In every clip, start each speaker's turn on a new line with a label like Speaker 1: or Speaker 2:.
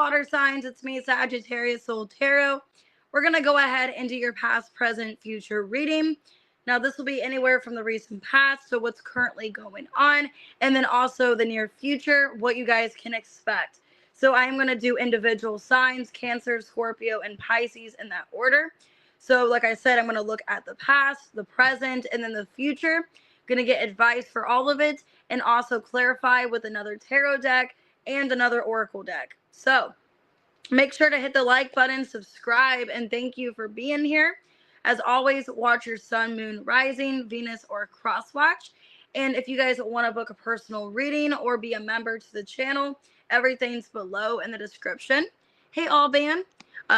Speaker 1: water signs? It's me, Sagittarius Soul Tarot. We're going to go ahead and do your past, present, future reading. Now, this will be anywhere from the recent past to what's currently going on, and then also the near future, what you guys can expect. So I'm going to do individual signs, Cancer, Scorpio, and Pisces in that order. So like I said, I'm going to look at the past, the present, and then the future. Going to get advice for all of it and also clarify with another tarot deck and another oracle deck. So make sure to hit the like button, subscribe, and thank you for being here. As always, watch your sun, moon, rising, Venus, or cross watch. And if you guys want to book a personal reading or be a member to the channel, everything's below in the description. Hey, all band.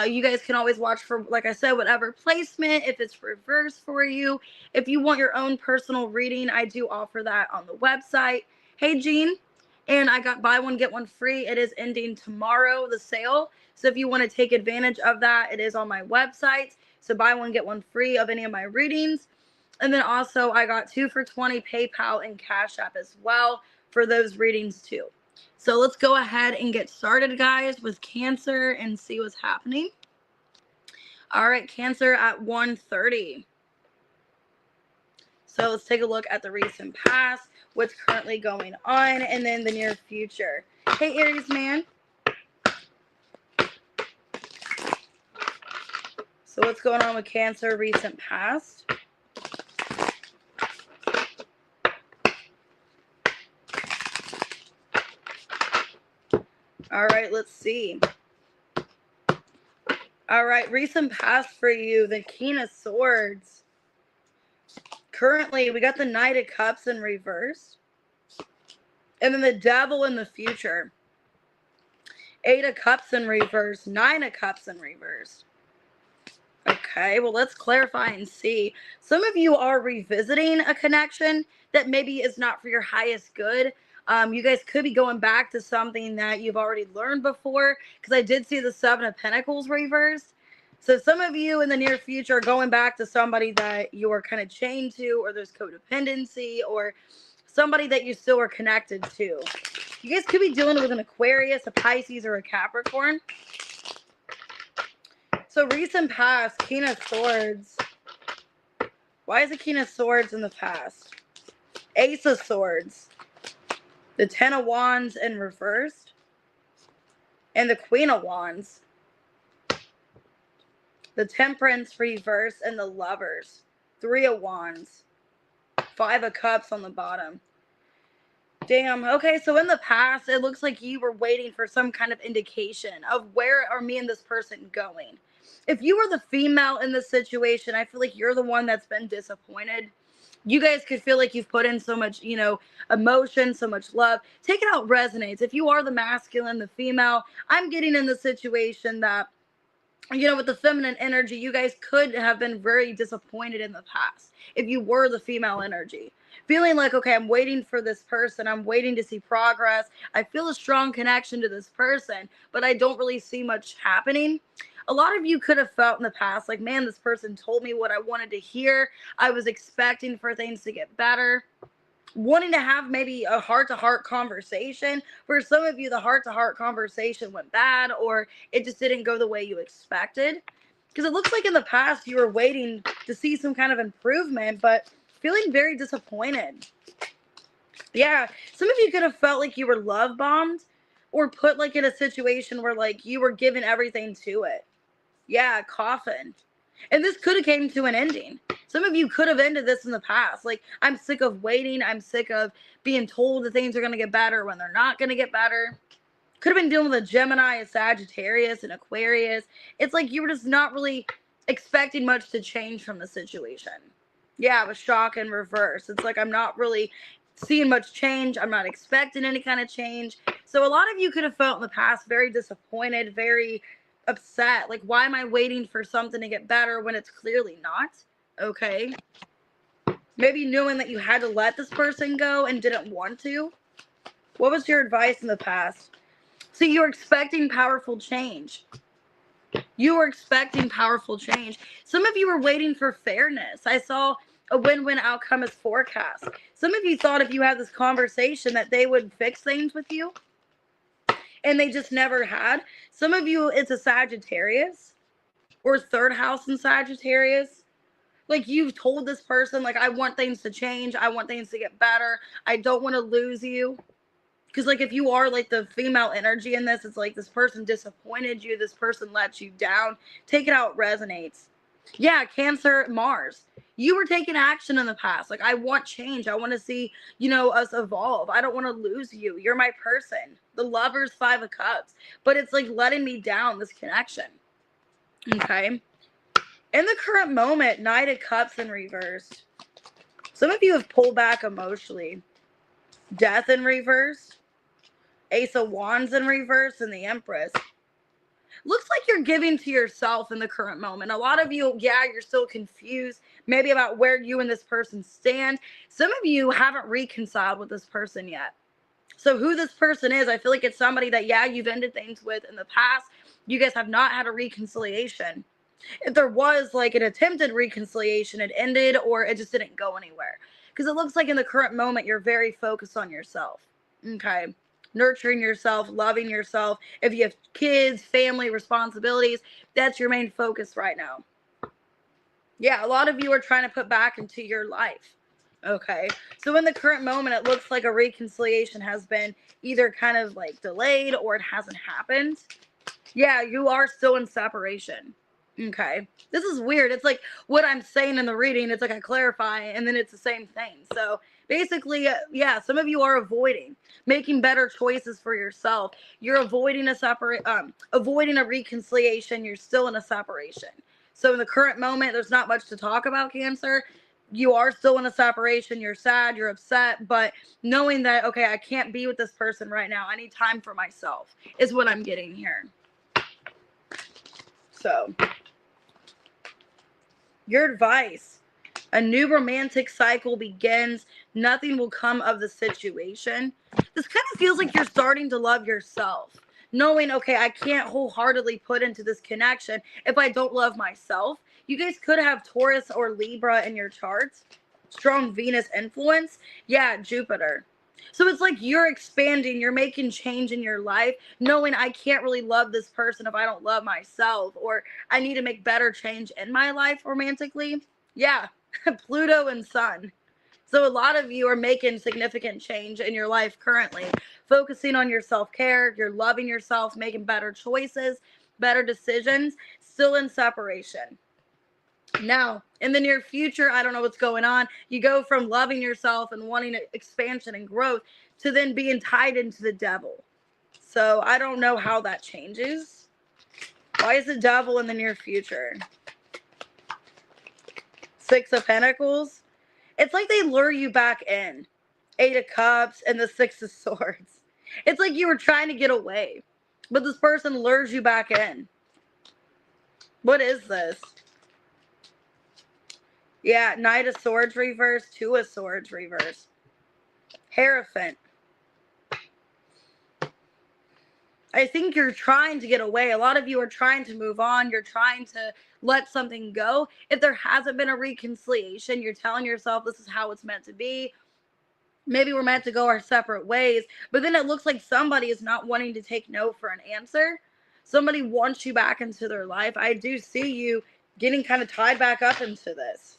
Speaker 1: You guys can always watch for, like I said, whatever placement, if it's reversed for you. If you want your own personal reading, I do offer that on the website. Hey, Jean. And I got buy one, get one free. It is ending tomorrow, the sale. So if you want to take advantage of that, it is on my website. So buy one, get one free of any of my readings. And then also I got 2 for $20 PayPal and Cash App as well for those readings too. So let's go ahead and get started, guys, with Cancer and see what's happening. All right, Cancer at 1:30. So let's take a look at the recent past, what's currently going on, and then the near future. Hey, Aries man. So what's going on with Cancer, recent past? All right, let's see. All right, recent past for you, the King of Swords. Currently, we got the Knight of Cups in reverse. And then the Devil in the future. 8 of Cups in reverse, 9 of Cups in reverse. Okay, well, let's clarify and see. Some of you are revisiting a connection that maybe is not for your highest good. You guys could be going back to something that you've already learned before, because I did see the 7 of Pentacles reversed. So some of you in the near future are going back to somebody that you are kind of chained to, or there's codependency, or somebody that you still are connected to. You guys could be dealing with an Aquarius, a Pisces, or a Capricorn. So recent past, King of Swords. Why is the King of Swords in the past? Ace of Swords. The 10 of Wands in reversed. And the Queen of Wands. The Temperance reversed and the Lovers. 3 of Wands. 5 of Cups on the bottom. Damn. Okay, so in the past, it looks like you were waiting for some kind of indication of where are me and this person going. If you were the female in this situation, I feel like you're the one that's been disappointed. You guys could feel like you've put in so much, emotion, so much love. Take it out resonates. If you are the masculine, the female, I'm getting in the situation that, with the feminine energy, you guys could have been very disappointed in the past. If you were the female energy, feeling like, okay, I'm waiting for this person. I'm waiting to see progress. I feel a strong connection to this person, but I don't really see much happening. A lot of you could have felt in the past like, man, this person told me what I wanted to hear. I was expecting for things to get better. Wanting to have maybe a heart-to-heart conversation. For some of you, the heart-to-heart conversation went bad, or it just didn't go the way you expected. Because it looks like in the past you were waiting to see some kind of improvement, but feeling very disappointed. Yeah, some of you could have felt like you were love bombed, or put like in a situation where like you were giving everything to it. Yeah, coffin. And this could have came to an ending. Some of you could have ended this in the past. Like, I'm sick of waiting. I'm sick of being told that things are going to get better when they're not going to get better. Could have been dealing with a Gemini, a Sagittarius, an Aquarius. It's like you were just not really expecting much to change from the situation. Yeah, with shock and reverse. It's like I'm not really seeing much change. I'm not expecting any kind of change. So a lot of you could have felt in the past very disappointed, very upset. Like, why am I waiting for something to get better when it's clearly not? Okay. Maybe knowing that you had to let this person go and didn't want to. What was your advice in the past? So you were expecting powerful change. You were expecting powerful change. Some of you were waiting for fairness. I saw a win-win outcome as forecast. Some of you thought if you had this conversation that they would fix things with you. and they just never had. Some of you, it's a Sagittarius or third house in Sagittarius. Like, you've told this person, like, I want things to change. I want things to get better. I don't want to lose you. Because, like, if you are, like, the female energy in this, it's like this person disappointed you. This person let you down. Take it how it resonates. Yeah, Cancer, Mars. You were taking action in the past. Like, I want change. I want to see, us evolve. I don't want to lose you. You're my person. The Lovers, 5 of Cups. But it's, like, letting me down, this connection. Okay? In the current moment, Knight of Cups in reverse. Some of you have pulled back emotionally. Death in reverse. Ace of Wands in reverse, and the Empress. Looks like you're giving to yourself in the current moment. A lot of you, you're still confused, maybe about where you and this person stand. Some of you haven't reconciled with this person yet. So who this person is, I feel like it's somebody that, you've ended things with in the past. You guys have not had a reconciliation. If there was, like, an attempted reconciliation, it ended, or it just didn't go anywhere. Because it looks like in the current moment, you're very focused on yourself. Okay? Nurturing yourself, loving yourself. If you have kids, family, responsibilities, that's your main focus right now. Yeah, a lot of you are trying to put back into your life. Okay, so in the current moment, it looks like a reconciliation has been either kind of like delayed or it hasn't happened. Yeah, you are still in separation. Okay, this is weird. It's like what I'm saying in the reading. It's like I clarify and then it's the same thing. So basically, some of you are avoiding making better choices for yourself. You're avoiding avoiding a reconciliation. You're still in a separation. So in the current moment, there's not much to talk about, Cancer. You are still in a separation. You're sad. You're upset. But knowing that, okay, I can't be with this person right now. I need time for myself is what I'm getting here. So, your advice: a new romantic cycle begins. Nothing will come of the situation. This kind of feels like you're starting to love yourself. Knowing, okay, I can't wholeheartedly put into this connection if I don't love myself. You guys could have Taurus or Libra in your charts. Strong Venus influence. Yeah, Jupiter. So it's like you're expanding, you're making change in your life, knowing I can't really love this person if I don't love myself, or I need to make better change in my life romantically. Yeah, Pluto and Sun. So a lot of you are making significant change in your life currently, focusing on your self-care, you're loving yourself, making better choices, better decisions, still in separation. Now, in the near future, I don't know what's going on. You go from loving yourself and wanting expansion and growth to then being tied into the devil. So I don't know how that changes. Why is the devil in the near future? 6 of Pentacles. It's like they lure you back in. 8 of Cups and the 6 of Swords. It's like you were trying to get away, but this person lures you back in. What is this? Yeah, Knight of Swords reverse, 2 of Swords reverse. Hierophant. I think you're trying to get away. A lot of you are trying to move on. You're trying to let something go. If there hasn't been a reconciliation, you're telling yourself this is how it's meant to be. Maybe we're meant to go our separate ways. But then it looks like somebody is not wanting to take no for an answer. Somebody wants you back into their life. I do see you getting kind of tied back up into this.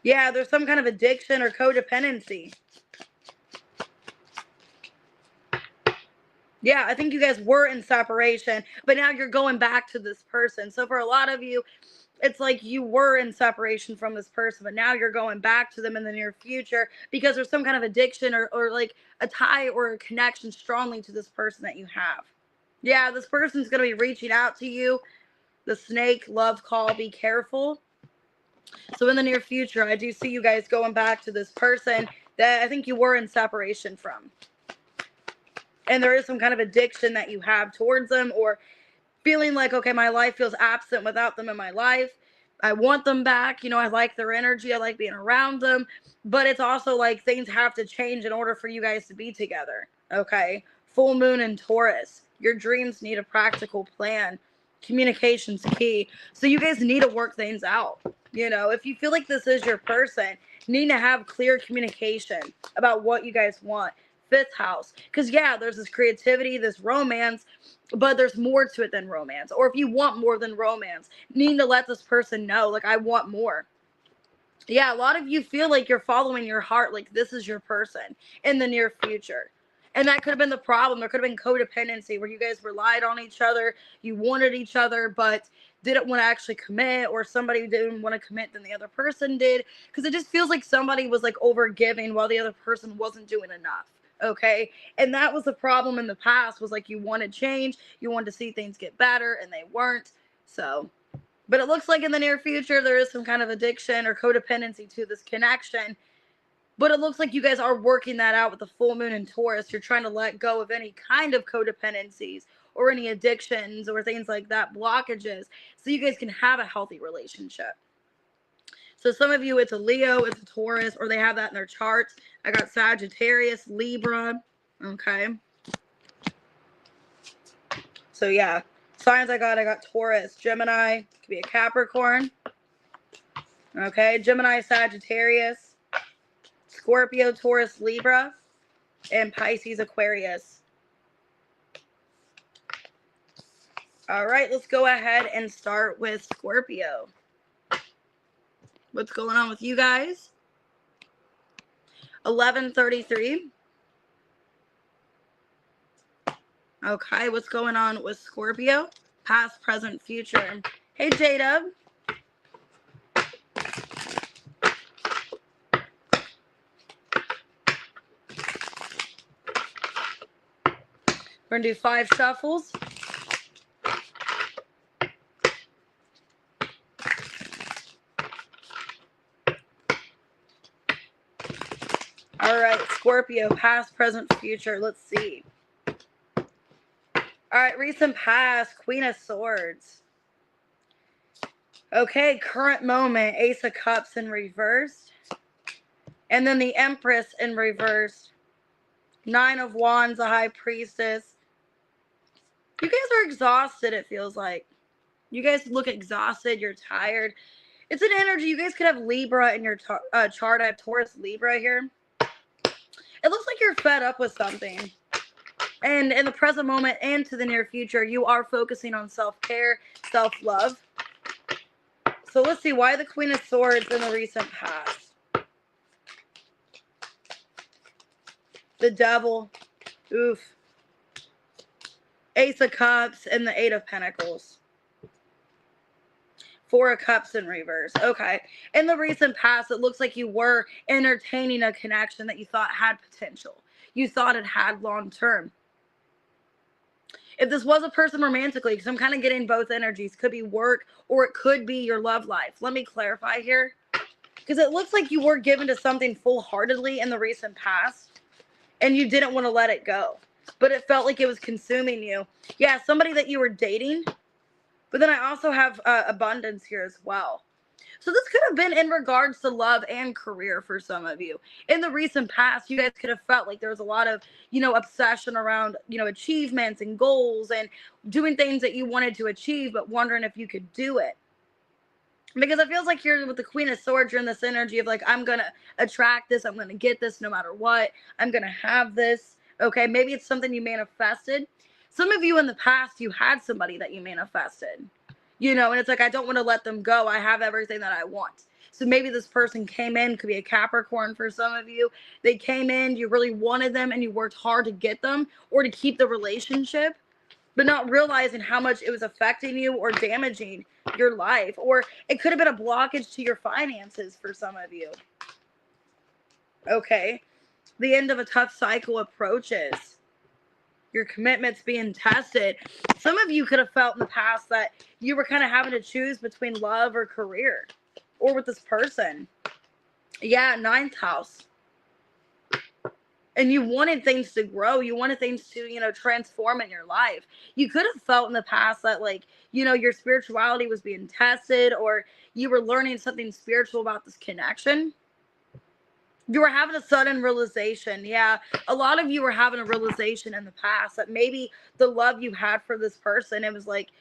Speaker 1: Yeah, there's some kind of addiction or codependency. Yeah, I think you guys were in separation, but now you're going back to this person. So for a lot of you, it's like you were in separation from this person, but now you're going back to them in the near future because there's some kind of addiction or like a tie or a connection strongly to this person that you have. Yeah, this person's going to be reaching out to you. The snake, love call, be careful. So in the near future, I do see you guys going back to this person that I think you were in separation from. And there is some kind of addiction that you have towards them, or feeling like, okay, my life feels absent without them in my life. I want them back. I like their energy. I like being around them. But it's also like things have to change in order for you guys to be together. Okay? Full moon in Taurus. Your dreams need a practical plan. Communication's key. So you guys need to work things out. If you feel like this is your person, you need to have clear communication about what you guys want. 5th house. Because, yeah, there's this creativity, this romance, but there's more to it than romance. Or if you want more than romance, need to let this person know, like, I want more. Yeah, a lot of you feel like you're following your heart, like this is your person in the near future. And that could have been the problem. There could have been codependency where you guys relied on each other, you wanted each other, but didn't want to actually commit, or somebody didn't want to commit than the other person did. Because it just feels like somebody was like over giving while the other person wasn't doing enough. Okay. And that was the problem in the past, was like you wanted change, you wanted to see things get better, and they weren't. So but it looks like in the near future, there is some kind of addiction or codependency to this connection. But it looks like you guys are working that out with the full moon in Taurus. You're trying to let go of any kind of codependencies or any addictions or things like that, blockages, so you guys can have a healthy relationship. So some of you, it's a Leo, it's a Taurus, or they have that in their charts. I got Sagittarius, Libra. Okay. So yeah, signs I got Taurus, Gemini, could be a Capricorn. Okay, Gemini, Sagittarius, Scorpio, Taurus, Libra, and Pisces, Aquarius. All right, let's go ahead and start with Scorpio. What's going on with you guys? 11:33. Okay, what's going on with Scorpio? Past, present, future. Hey, J-Dub. We're going to do 5 shuffles. All right, Scorpio, past, present, future. Let's see. All right, recent past, Queen of Swords. Okay, current moment, Ace of Cups in reverse. And then the Empress in reverse. 9 of Wands, the High Priestess. You guys are exhausted, it feels like. You guys look exhausted. You're tired. It's an energy. You guys could have Libra in your chart. I have Taurus, Libra here. It looks like you're fed up with something. And in the present moment and to the near future, you are focusing on self-care, self-love. So let's see, why the Queen of Swords in the recent past? The Devil. Oof. Ace of Cups and the 8 of Pentacles. 4 of Cups in reverse. Okay. In the recent past, it looks like you were entertaining a connection that you thought had potential. You thought it had long term. If this was a person romantically, because I'm kind of getting both energies, could be work or it could be your love life. Let me clarify here. Because it looks like you were given to something full-heartedly in the recent past and you didn't want to let it go. But it felt like it was consuming you. Yeah, somebody that you were dating. But then I also have abundance here as well. So this could have been in regards to love and career for some of you. In the recent past, you guys could have felt like there was a lot of, obsession around, achievements and goals and doing things that you wanted to achieve, but wondering if you could do it. Because it feels like you're with the Queen of Swords, you're in this energy of like, I'm going to attract this. I'm going to get this no matter what. I'm going to have this. Okay, maybe it's something you manifested. Some of you in the past, you had somebody that you manifested. And it's like, I don't want to let them go. I have everything that I want. So maybe this person came in, could be a Capricorn for some of you. They came in, you really wanted them, and you worked hard to get them or to keep the relationship, but not realizing how much it was affecting you or damaging your life. Or it could have been a blockage to your finances for some of you. Okay. The end of a tough cycle approaches. Your commitment's being tested. Some of you could have felt in the past that you were kind of having to choose between love or career or with this person. Yeah, 9th house. And you wanted things to grow. You wanted things to, transform in your life. You could have felt in the past that your spirituality was being tested or you were learning something spiritual about this connection. You were having a sudden realization. Yeah, a lot of you were having a realization in the past that maybe the love you had for this person, it was like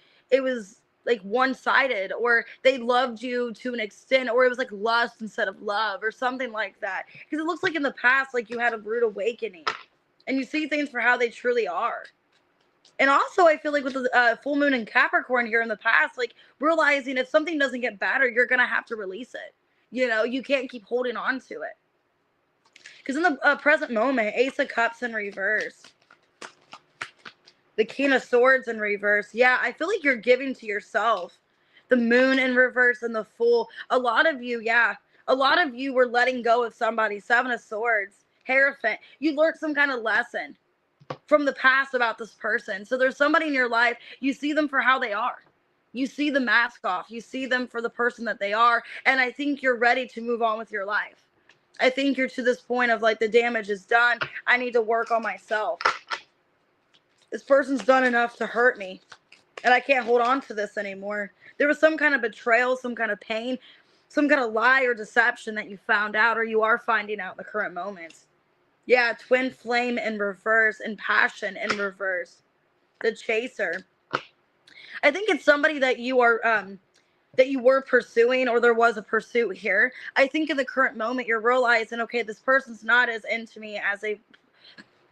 Speaker 1: one-sided, or they loved you to an extent, or it was like lust instead of love or something like that. Because it looks like in the past, like you had a rude awakening. and you see things for how they truly are. And also, I feel like with the full moon in Capricorn here in the past, like realizing if something doesn't get better, you're going to have to release it. You know, you can't keep holding on to it. Because in the present moment, Ace of Cups in reverse, the King of Swords in reverse. Yeah, I feel like you're giving to yourself. The Moon in reverse and the Fool. A lot of you, yeah, a lot of you were letting go of somebody. Seven of Swords, Hierophant. You learned some kind of lesson from the past about this person. So there's somebody in your life, you see them for how they are. You see the mask off. You see them for the person that they are. And I think you're ready to move on with your life. I think you're to this point of like, the damage is done. I need to work on myself. This person's done enough to hurt me, and I can't hold on to this anymore. There was some kind of betrayal, some kind of pain, some kind of lie or deception that you found out, or you are finding out in the current moment. Yeah, Twin Flame in reverse and Passion in reverse. The Chaser. I think it's somebody that you are that you were pursuing, or there was a pursuit here. I think in the current moment you're realizing, okay, this person's not as into me as they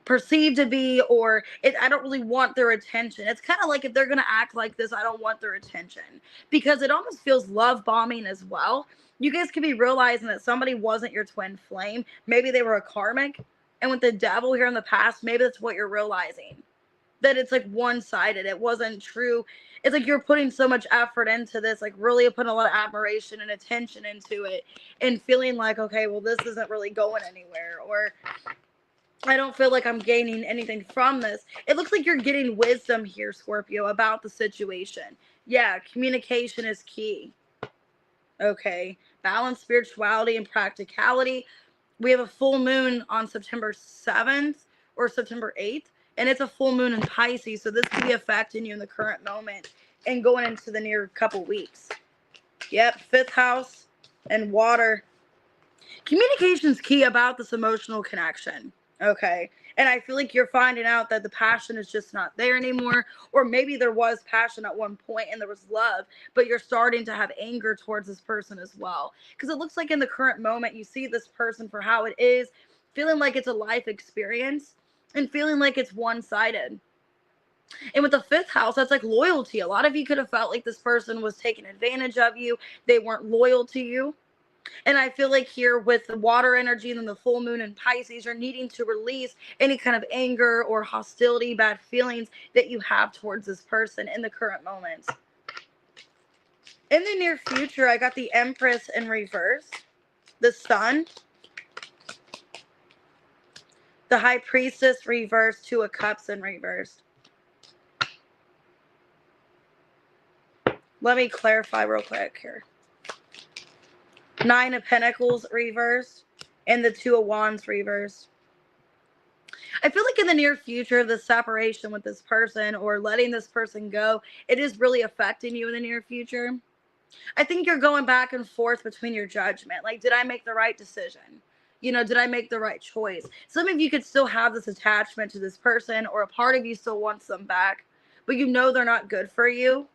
Speaker 1: perceived to be, or I don't really want their attention. It's kind of like, if they're going to act like this, I don't want their attention, because it almost feels love bombing as well. You guys could be realizing that somebody wasn't your twin flame. Maybe they were a karmic. And with the Devil here in the past, maybe that's what you're realizing. That it's like one-sided. It wasn't true. It's like you're putting so much effort into this, like really putting a lot of admiration and attention into it, and feeling like, okay, well, this isn't really going anywhere, or I don't feel like I'm gaining anything from this. It looks like you're getting wisdom here, Scorpio, about the situation. Yeah, communication is key. Okay, balance, spirituality, and practicality. We have a full moon on September 7th or September 8th, and it's a full moon in Pisces, so this could be affecting you in the current moment and going into the near couple weeks. Yep, 5th house and water. Communication's key about this emotional connection. Okay. And I feel like you're finding out that the passion is just not there anymore. Or maybe there was passion at one point and there was love, but you're starting to have anger towards this person as well. Because it looks like in the current moment, you see this person for how it is, feeling like it's a life experience and feeling like it's one-sided. And with the 5th house, that's like loyalty. A lot of you could have felt like this person was taking advantage of you. They weren't loyal to you. And I feel like here with the water energy and then the full moon in Pisces, you're needing to release any kind of anger or hostility, bad feelings that you have towards this person in the current moment. In the near future, I got the Empress in reverse, the Sun, the High Priestess reverse, 2 of Cups in reverse. Let me clarify real quick here. 9 of Pentacles reversed and the 2 of Wands reversed. I feel like in the near future, the separation with this person or letting this person go, it is really affecting you in the near future. I think you're going back and forth between your judgment. Like, did I make the right decision? You know, did I make the right choice? Some of you could still have this attachment to this person, or a part of you still wants them back, but you know they're not good for you.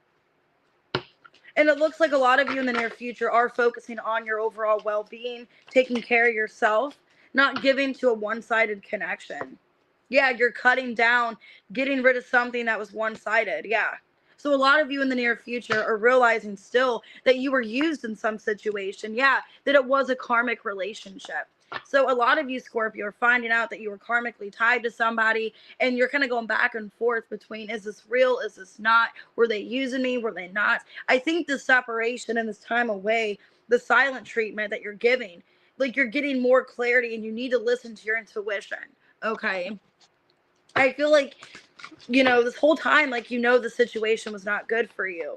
Speaker 1: And it looks like a lot of you in the near future are focusing on your overall well-being, taking care of yourself, not giving to a one-sided connection. Yeah, you're cutting down, getting rid of something that was one-sided. Yeah. So a lot of you in the near future are realizing still that you were used in some situation. Yeah, that it was a karmic relationship. So a lot of you, Scorpio, are finding out that you were karmically tied to somebody, and you're kind of going back and forth between, is this real? Is this not? Were they using me? Were they not? I think the separation and this time away, the silent treatment that you're giving, like you're getting more clarity, and you need to listen to your intuition. Okay. I feel like, you know, this whole time, like, you know, the situation was not good for you.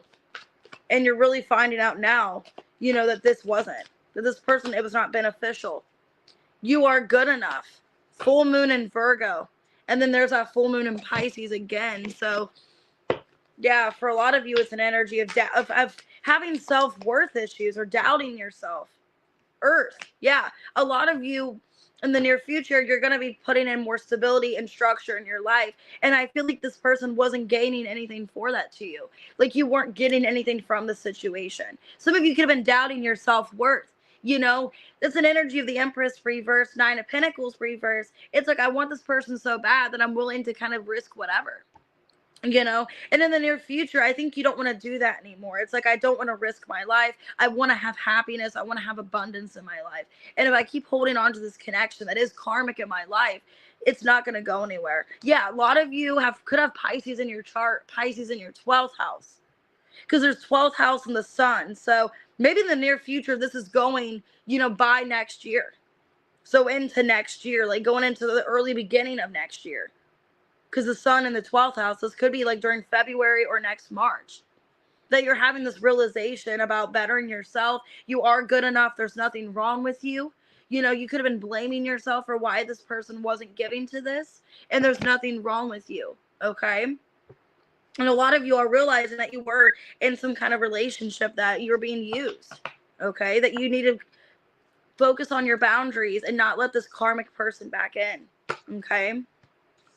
Speaker 1: And you're really finding out now, you know, that this wasn't, that this person, it was not beneficial. You are good enough. Full moon in Virgo. And then there's that full moon in Pisces again. So, yeah, for a lot of you, it's an energy of having self-worth issues or doubting yourself. Earth. Yeah, a lot of you in the near future, you're going to be putting in more stability and structure in your life. And I feel like this person wasn't gaining anything for that to you. Like you weren't getting anything from the situation. Some of you could have been doubting your self-worth. You know, it's an energy of the Empress reverse, Nine of Pentacles reverse. It's like, I want this person so bad that I'm willing to kind of risk whatever. You know, and in the near future, I think you don't want to do that anymore. It's like, I don't want to risk my life. I want to have happiness. I want to have abundance in my life. And if I keep holding on to this connection that is karmic in my life, it's not going to go anywhere. Yeah, a lot of you could have Pisces in your chart, Pisces in your 12th house, because there's 12th house in the sun. So maybe in the near future, this is going, you know, by next year. So into next year, like going into the early beginning of next year. Because the sun in the 12th house, this could be like during February or next March, that you're having this realization about bettering yourself. You are good enough. There's nothing wrong with you. You know, you could have been blaming yourself for why this person wasn't giving to this, and there's nothing wrong with you, okay? And a lot of you are realizing that you were in some kind of relationship that you're being used, okay? That you need to focus on your boundaries and not let this karmic person back in, okay?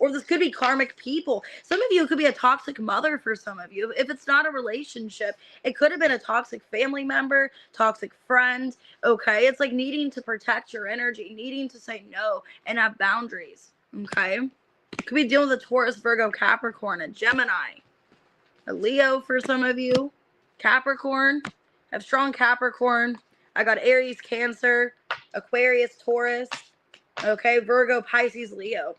Speaker 1: Or this could be karmic people. Some of you, it could be a toxic mother for some of you. If it's not a relationship, it could have been a toxic family member, toxic friend, okay? It's like needing to protect your energy, needing to say no and have boundaries, okay? Could be dealing with a Taurus, Virgo, Capricorn, a Gemini, a Leo for some of you, Capricorn. I have strong Capricorn. I got Aries, Cancer, Aquarius, Taurus, okay? Virgo, Pisces, Leo.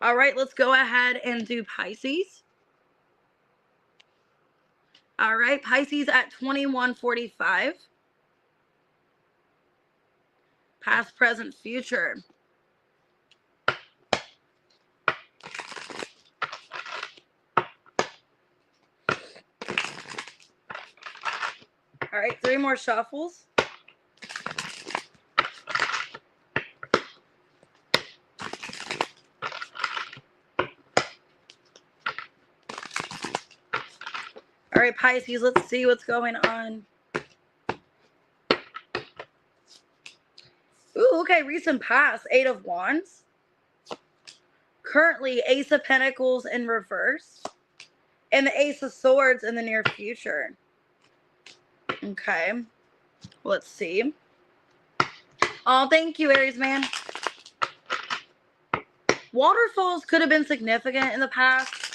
Speaker 1: All right, let's go ahead and do Pisces. All right, Pisces at 2145. Past, present, future. All right, 3 more shuffles. All right, Pisces, let's see what's going on. Ooh, okay, recent past, 8 of Wands. Currently, Ace of Pentacles in reverse. And the Ace of Swords in the near future. Okay, let's see. Oh, thank you, Aries man. Waterfalls could have been significant in the past.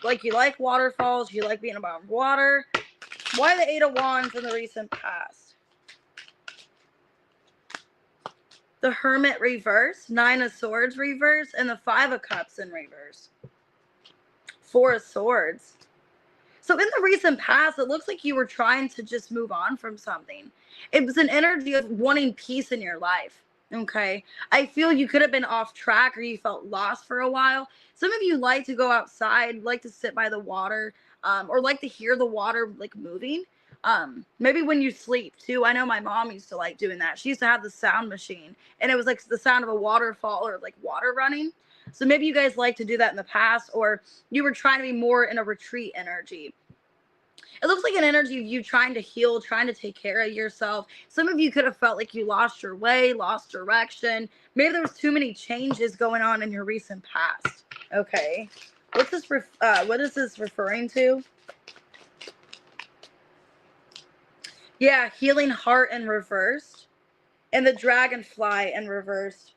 Speaker 1: Like, you like waterfalls, you like being above water. Why the 8 of Wands in the recent past? The Hermit reverse, 9 of Swords reverse, and the 5 of Cups in reverse. 4 of Swords. So in the recent past, it looks like you were trying to just move on from something. It was an energy of wanting peace in your life. Okay. I feel you could have been off track or you felt lost for a while. Some of you like to go outside, like to sit by the water, or like to hear the water like moving. Maybe when you sleep too. I know my mom used to like doing that. She used to have the sound machine and it was like the sound of a waterfall or like water running. So maybe you guys like to do that in the past, or you were trying to be more in a retreat energy. It looks like an energy of you trying to heal, trying to take care of yourself. Some of you could have felt like you lost your way, lost direction. Maybe there was too many changes going on in your recent past. Okay. What is this referring to? Yeah, healing heart in reverse. And the dragonfly in reverse.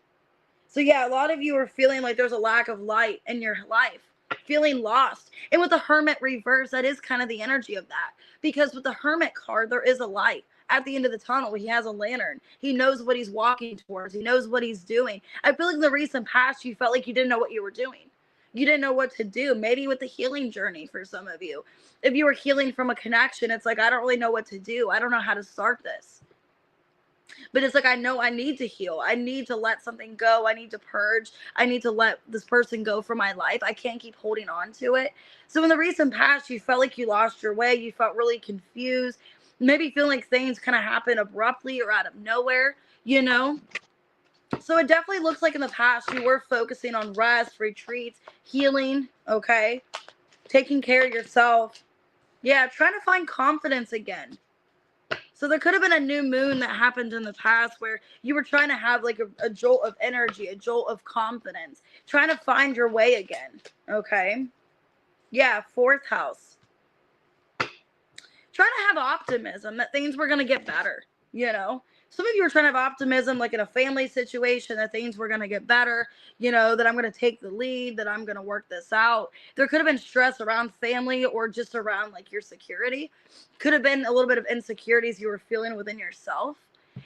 Speaker 1: So yeah, a lot of you are feeling like there's a lack of light in your life, feeling lost. And with the Hermit reverse, that is kind of the energy of that. Because with the Hermit card, there is a light. At the end of the tunnel, he has a lantern. He knows what he's walking towards. He knows what he's doing. I feel like in the recent past, you felt like you didn't know what you were doing. You didn't know what to do. Maybe with the healing journey for some of you. If you were healing from a connection, it's like, I don't really know what to do. I don't know how to start this. But it's like, I know I need to heal. I need to let something go. I need to purge. I need to let this person go from my life. I can't keep holding on to it. So in the recent past, you felt like you lost your way. You felt really confused. Maybe feeling like things kind of happen abruptly or out of nowhere, you know? So it definitely looks like in the past, you were focusing on rest, retreats, healing, okay? Taking care of yourself. Yeah, trying to find confidence again. So there could have been a new moon that happened in the past where you were trying to have like a jolt of energy, a jolt of confidence, trying to find your way again. Okay. Yeah. 4th house. Trying to have optimism that things were going to get better, you know. Some of you are trying to have optimism like in a family situation that things were going to get better, you know, that I'm going to take the lead, that I'm going to work this out. There could have been stress around family or just around like your security. Could have been a little bit of insecurities you were feeling within yourself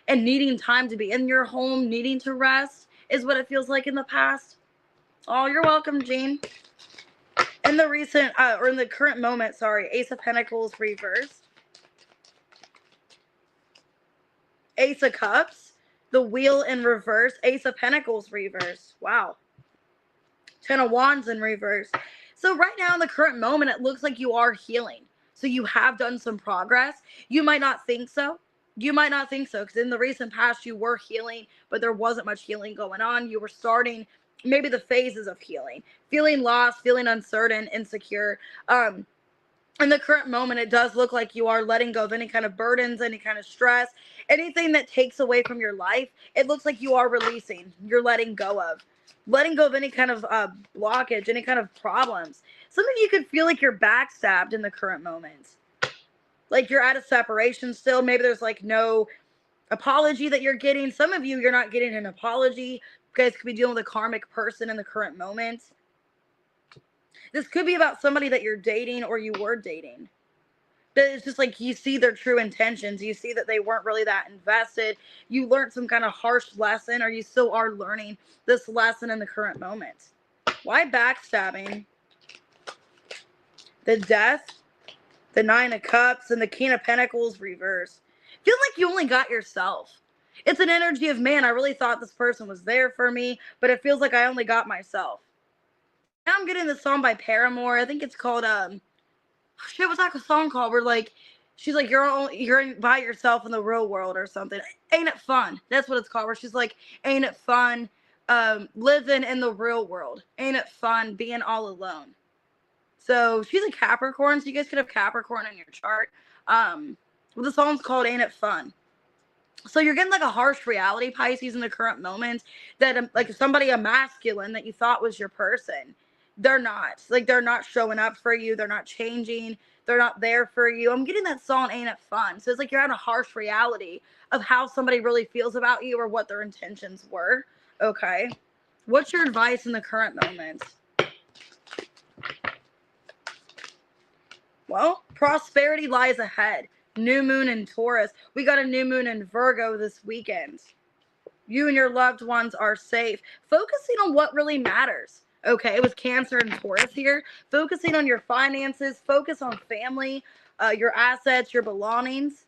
Speaker 1: and needing time to be in your home, needing to rest is what it feels like in the past. Oh, you're welcome, Jean. In the recent, or in the current moment, sorry, Ace of Pentacles reversed. Ace of Cups, the Wheel in reverse, Ace of Pentacles reverse. Wow. Ten of Wands in reverse. So right now in the current moment, it looks like you are healing. So you have done some progress. You might not think so. You might not think so because in the recent past you were healing, but there wasn't much healing going on. You were starting maybe the phases of healing, feeling lost, feeling uncertain, insecure. In the current moment, it does look like you are letting go of any kind of burdens, any kind of stress, anything that takes away from your life. It looks like you are releasing, you're letting go of any kind of blockage, any kind of problems. Some of you could feel like you're backstabbed in the current moment. Like you're at a separation still. Maybe there's like no apology that you're getting. Some of you, you're not getting an apology. You guys could be dealing with a karmic person in the current moment. This could be about somebody that you're dating or you were dating. But it's just like you see their true intentions. You see that they weren't really that invested. You learned some kind of harsh lesson, or you still are learning this lesson in the current moment. Why backstabbing? The Death, the Nine of Cups, and the King of Pentacles reverse. Feels like you only got yourself. It's an energy of, man, I really thought this person was there for me, but it feels like I only got myself. Now I'm getting this song by Paramore. I think it's called shit, what's that song called? Where like she's like you're by yourself in the real world or something. Ain't it fun? That's what it's called. Where she's like, ain't it fun living in the real world? Ain't it fun being all alone? So she's a Capricorn, so you guys could have Capricorn in your chart. Well, the song's called Ain't It Fun? So you're getting like a harsh reality, Pisces, in the current moment that like somebody, a masculine that you thought was your person, they're not. Like they're not showing up for you. They're not changing. They're not there for you. I'm getting that song, Ain't It Fun? So it's like you're at a harsh reality of how somebody really feels about you or what their intentions were. Okay. What's your advice in the current moment? Well, prosperity lies ahead. New moon in Taurus. We got a new moon in Virgo this weekend. You and your loved ones are safe. Focusing on what really matters. Okay, it was Cancer and Taurus here. Focusing on your finances. Focus on family, your assets, your belongings.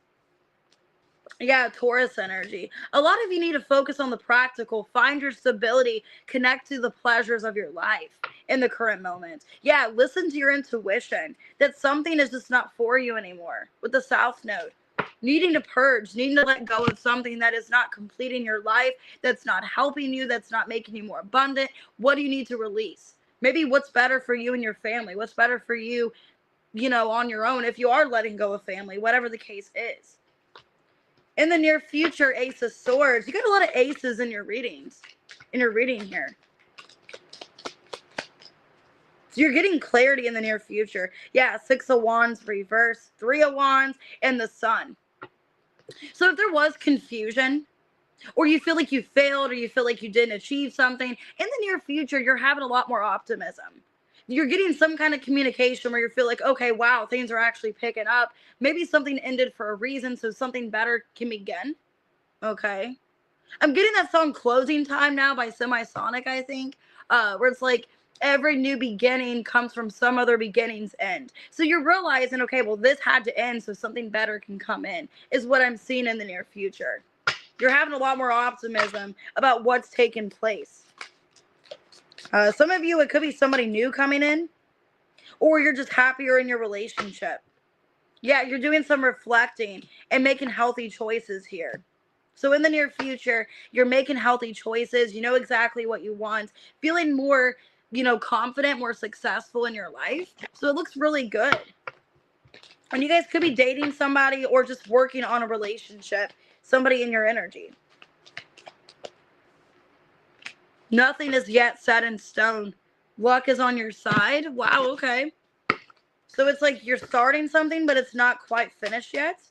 Speaker 1: Yeah, Taurus energy. A lot of you need to focus on the practical, find your stability, connect to the pleasures of your life in the current moment. Yeah, listen to your intuition that something is just not for you anymore with the South Node. Needing to purge, needing to let go of something that is not completing your life, that's not helping you, that's not making you more abundant. What do you need to release? Maybe what's better for you and your family, what's better for you, you know, on your own if you are letting go of family, whatever the case is. In the near future, Ace of Swords. You got a lot of aces in your readings, in your reading here. So you're getting clarity in the near future. Yeah, Six of Wands reverse, Three of Wands, and the Sun. So if there was confusion, or you feel like you failed, or you feel like you didn't achieve something, in the near future, you're having a lot more optimism. You're getting some kind of communication where you feel like, okay, wow, things are actually picking up. Maybe something ended for a reason, so something better can begin. Okay. I'm getting that song Closing Time now by Semisonic, I think, where it's like every new beginning comes from some other beginning's end. So you're realizing, okay, well, this had to end so something better can come in, is what I'm seeing in the near future. You're having a lot more optimism about what's taking place. Some of you, it could be somebody new coming in, or you're just happier in your relationship. Yeah, you're doing some reflecting and making healthy choices here. So in the near future, you're making healthy choices. You know exactly what you want, feeling more, you know, confident, more successful in your life. So it looks really good. And you guys could be dating somebody or just working on a relationship, somebody in your energy. Nothing is yet set in stone. Luck is on your side. Wow, okay. So it's like you're starting something, but it's not quite finished yet.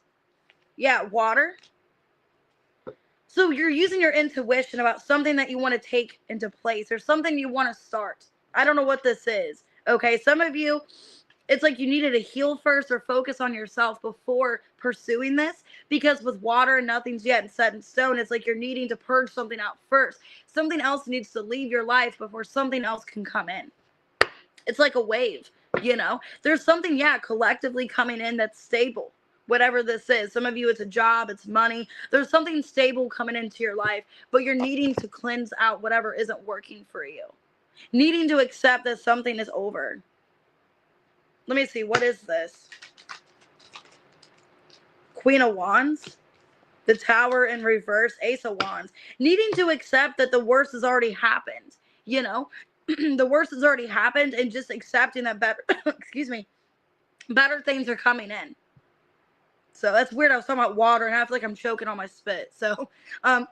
Speaker 1: Yeah, water. So you're using your intuition about something that you want to take into place or something you want to start. I don't know what this is. Okay, some of you, it's like you needed to heal first or focus on yourself before pursuing this, because with water, nothing's yet set in stone. It's like you're needing to purge something out first. Something else needs to leave your life before something else can come in. It's like a wave, you know? There's something, yeah, collectively coming in that's stable. Whatever this is. Some of you, it's a job, it's money. There's something stable coming into your life, but you're needing to cleanse out whatever isn't working for you. Needing to accept that something is over. Let me see, what is this? Queen of Wands, the Tower in reverse, Ace of Wands. Needing to accept that the worst has already happened, you know? The worst has already happened, and just accepting that better, excuse me, better things are coming in. So that's weird. I was talking about water and I feel like I'm choking on my spit. So, um,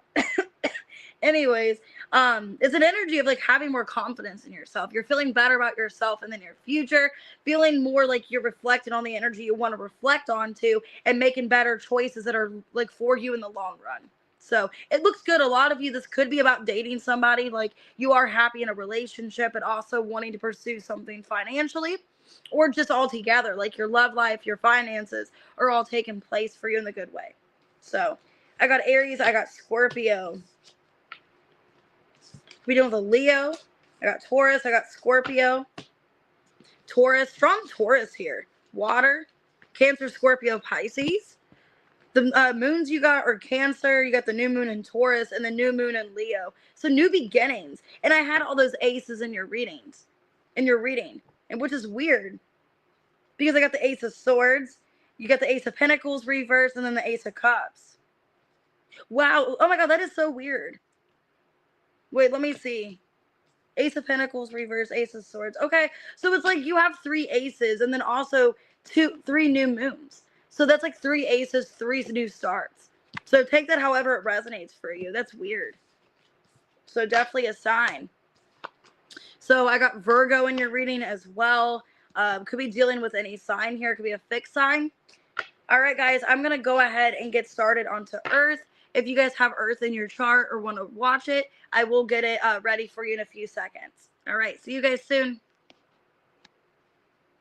Speaker 1: anyways, it's an energy of like having more confidence in yourself. You're feeling better about yourself in the near future, feeling more like you're reflecting on the energy you want to reflect onto and making better choices that are like for you in the long run. So it looks good. A lot of you, this could be about dating somebody. Like you are happy in a relationship, but also wanting to pursue something financially, or just all together, like your love life, your finances are all taking place for you in the good way. So I got Aries, I got Scorpio. We dealing with a Leo. I got Taurus, I got Scorpio. Taurus, strong Taurus here. Water, Cancer, Scorpio, Pisces. The moons you got are Cancer, you got the new moon in Taurus, and the new moon in Leo. So new beginnings. And I had all those aces in your readings, and which is weird because I got the Ace of Swords, you got the Ace of Pentacles reverse, and then the Ace of Cups. Wow. Oh my God, that is so weird. Wait, let me see. Ace of Pentacles reverse, Ace of Swords. Okay, so it's like you have 3 aces and then also 3 new moons. So that's like 3 aces, 3 new starts. So take that however it resonates for you. That's weird. So definitely a sign. So I got Virgo in your reading as well. Could be dealing with any sign here. Could be a fixed sign. All right, guys, I'm going to go ahead and get started onto Earth. If you guys have Earth in your chart or want to watch it, I will get it ready for you in a few seconds. All right, see you guys soon.